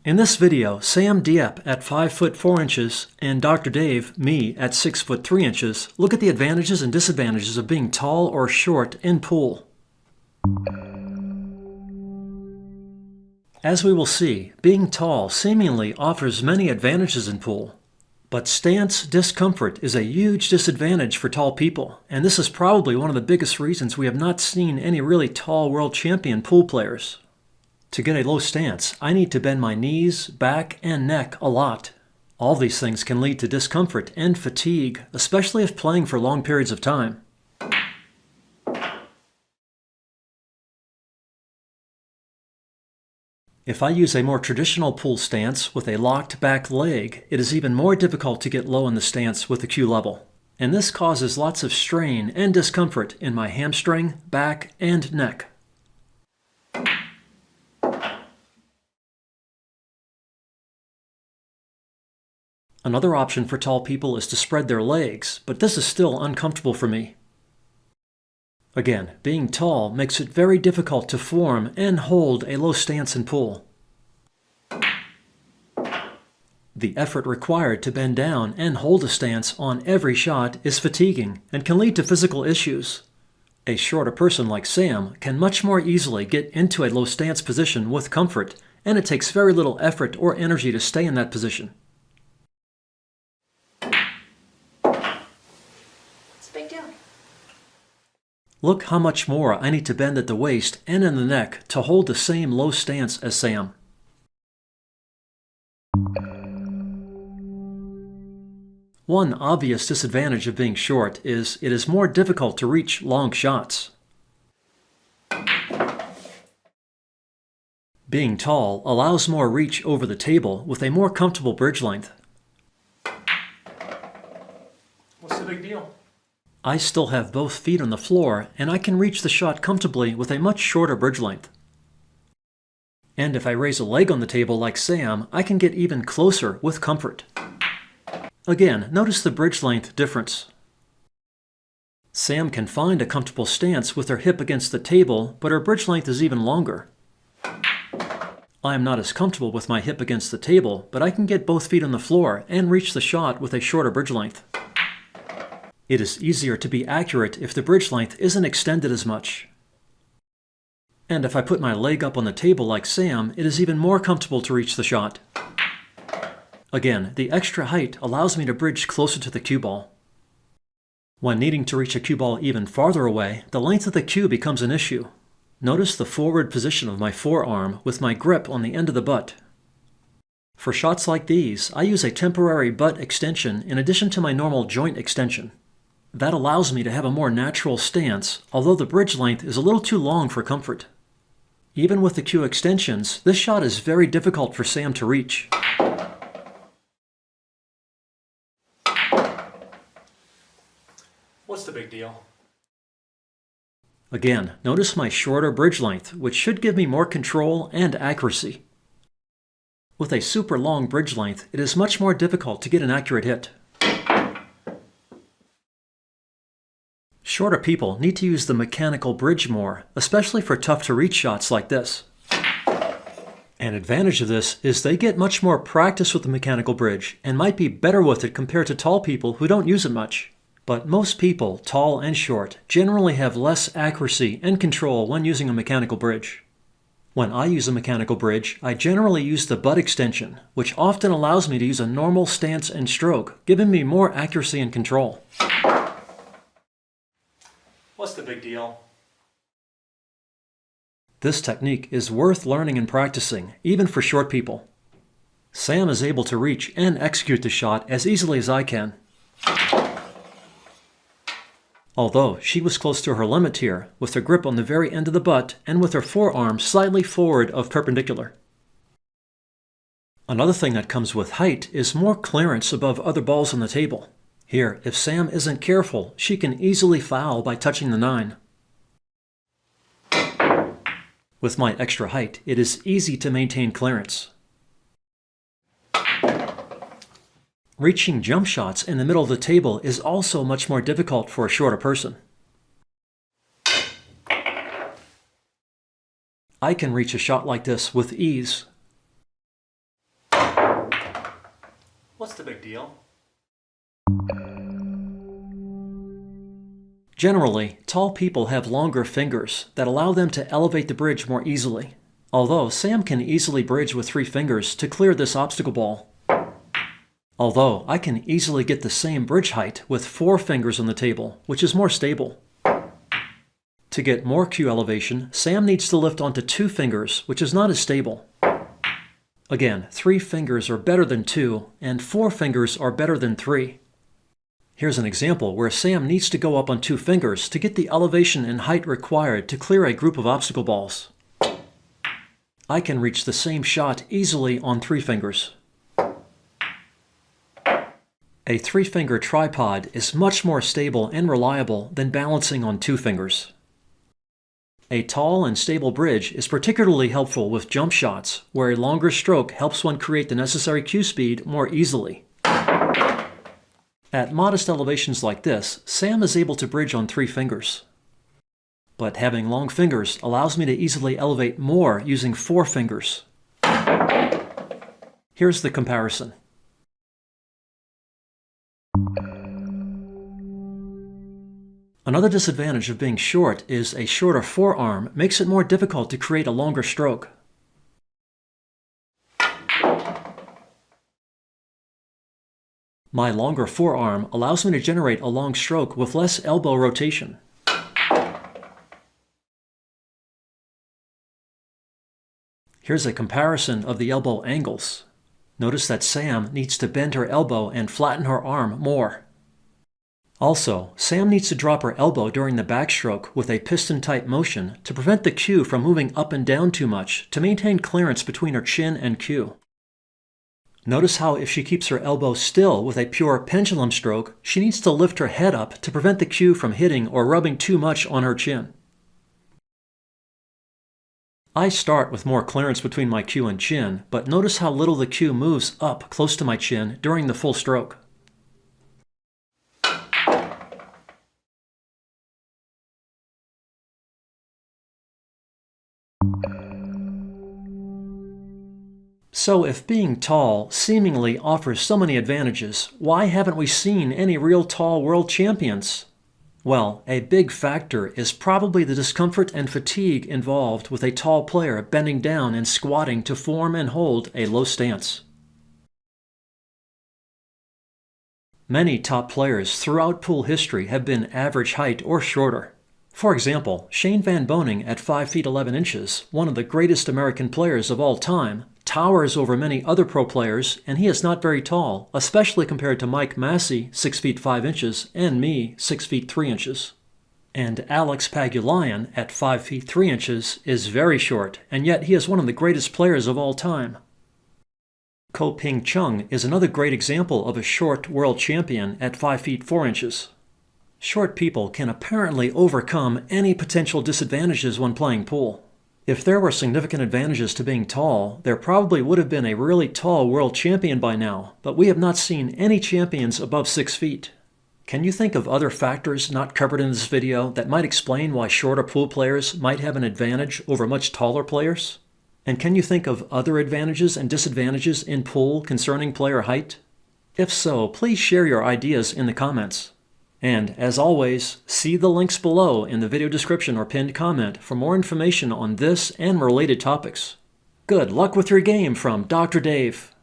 In this video, Samm Diep at 5 foot 4 inches and Dr. Dave, me, at 6 foot 3 inches, look at the advantages and disadvantages of being tall or short in pool. As we will see, being tall seemingly offers many advantages in pool. But stance discomfort is a huge disadvantage for tall people, and this is probably one of the biggest reasons we have not seen any really tall world champion pool players. To get a low stance, I need to bend my knees, back, and neck a lot. All these things can lead to discomfort and fatigue, especially if playing for long periods of time. If I use a more traditional pool stance with a locked back leg, it is even more difficult to get low in the stance with the cue level. And this causes lots of strain and discomfort in my hamstring, back, and neck. Another option for tall people is to spread their legs, but this is still uncomfortable for me. Again, being tall makes it very difficult to form and hold a low stance in pool. The effort required to bend down and hold a stance on every shot is fatiguing and can lead to physical issues. A shorter person like Samm can much more easily get into a low stance position with comfort, and it takes very little effort or energy to stay in that position. Look how much more I need to bend at the waist and in the neck to hold the same low stance as Samm. One obvious disadvantage of being short is it is more difficult to reach long shots. Being tall allows more reach over the table with a more comfortable bridge length. What's the big deal? I still have both feet on the floor, and I can reach the shot comfortably with a much shorter bridge length. And if I raise a leg on the table like Samm, I can get even closer with comfort. Again, notice the bridge length difference. Samm can find a comfortable stance with her hip against the table, but her bridge length is even longer. I am not as comfortable with my hip against the table, but I can get both feet on the floor and reach the shot with a shorter bridge length. It is easier to be accurate if the bridge length isn't extended as much. And if I put my leg up on the table like Samm, it is even more comfortable to reach the shot. Again, the extra height allows me to bridge closer to the cue ball. When needing to reach a cue ball even farther away, the length of the cue becomes an issue. Notice the forward position of my forearm with my grip on the end of the butt. For shots like these, I use a temporary butt extension in addition to my normal joint extension. That allows me to have a more natural stance, although the bridge length is a little too long for comfort. Even with the cue extensions, this shot is very difficult for Samm to reach. What's the big deal? Again, notice my shorter bridge length, which should give me more control and accuracy. With a super long bridge length, it is much more difficult to get an accurate hit. Shorter people need to use the mechanical bridge more, especially for tough-to-reach shots like this. An advantage of this is they get much more practice with the mechanical bridge and might be better with it compared to tall people who don't use it much. But most people, tall and short, generally have less accuracy and control when using a mechanical bridge. When I use a mechanical bridge, I generally use the butt extension, which often allows me to use a normal stance and stroke, giving me more accuracy and control. What's the big deal? This technique is worth learning and practicing, even for short people. Samm is able to reach and execute the shot as easily as I can. Although she was close to her limit here, with her grip on the very end of the butt and with her forearm slightly forward of perpendicular. Another thing that comes with height is more clearance above other balls on the table. Here, if Samm isn't careful, she can easily foul by touching the 9. With my extra height, it is easy to maintain clearance. Reaching jump shots in the middle of the table is also much more difficult for a shorter person. I can reach a shot like this with ease. What's the big deal? Generally, tall people have longer fingers that allow them to elevate the bridge more easily. Although Sam can easily bridge with 3 fingers to clear this obstacle ball. Although I can easily get the same bridge height with 4 fingers on the table, which is more stable. To get more cue elevation, Sam needs to lift onto 2 fingers, which is not as stable. Again, 3 fingers are better than 2, and 4 fingers are better than 3. Here's an example where Sam needs to go up on 2 fingers to get the elevation and height required to clear a group of obstacle balls. I can reach the same shot easily on 3 fingers. A 3-finger tripod is much more stable and reliable than balancing on 2 fingers. A tall and stable bridge is particularly helpful with jump shots, where a longer stroke helps one create the necessary cue speed more easily. At modest elevations like this, Sam is able to bridge on 3 fingers. But having long fingers allows me to easily elevate more using 4 fingers. Here's the comparison. Another disadvantage of being short is a shorter forearm makes it more difficult to create a longer stroke. My longer forearm allows me to generate a long stroke with less elbow rotation. Here's a comparison of the elbow angles. Notice that Sam needs to bend her elbow and flatten her arm more. Also, Sam needs to drop her elbow during the backstroke with a piston-type motion to prevent the cue from moving up and down too much to maintain clearance between her chin and cue. Notice how if she keeps her elbow still with a pure pendulum stroke, she needs to lift her head up to prevent the cue from hitting or rubbing too much on her chin. I start with more clearance between my cue and chin, but notice how little the cue moves up close to my chin during the full stroke. So if being tall seemingly offers so many advantages, why haven't we seen any real tall world champions? Well, a big factor is probably the discomfort and fatigue involved with a tall player bending down and squatting to form and hold a low stance. Many top players throughout pool history have been average height or shorter. For example, Shane Van Boening at 5 feet 11 inches, one of the greatest American players of all time, towers over many other pro players, and he is not very tall, especially compared to Mike Massey, 6 feet 5 inches, and me, 6 feet 3 inches. And Alex Pagulayan at 5 feet 3 inches is very short, and yet he is one of the greatest players of all time. Ko Ping Chung is another great example of a short world champion at 5 feet 4 inches. Short people can apparently overcome any potential disadvantages when playing pool. If there were significant advantages to being tall, there probably would have been a really tall world champion by now, but we have not seen any champions above 6 feet. Can you think of other factors not covered in this video that might explain why shorter pool players might have an advantage over much taller players? And can you think of other advantages and disadvantages in pool concerning player height? If so, please share your ideas in the comments. And, as always, see the links below in the video description or pinned comment for more information on this and related topics. Good luck with your game from Dr. Dave.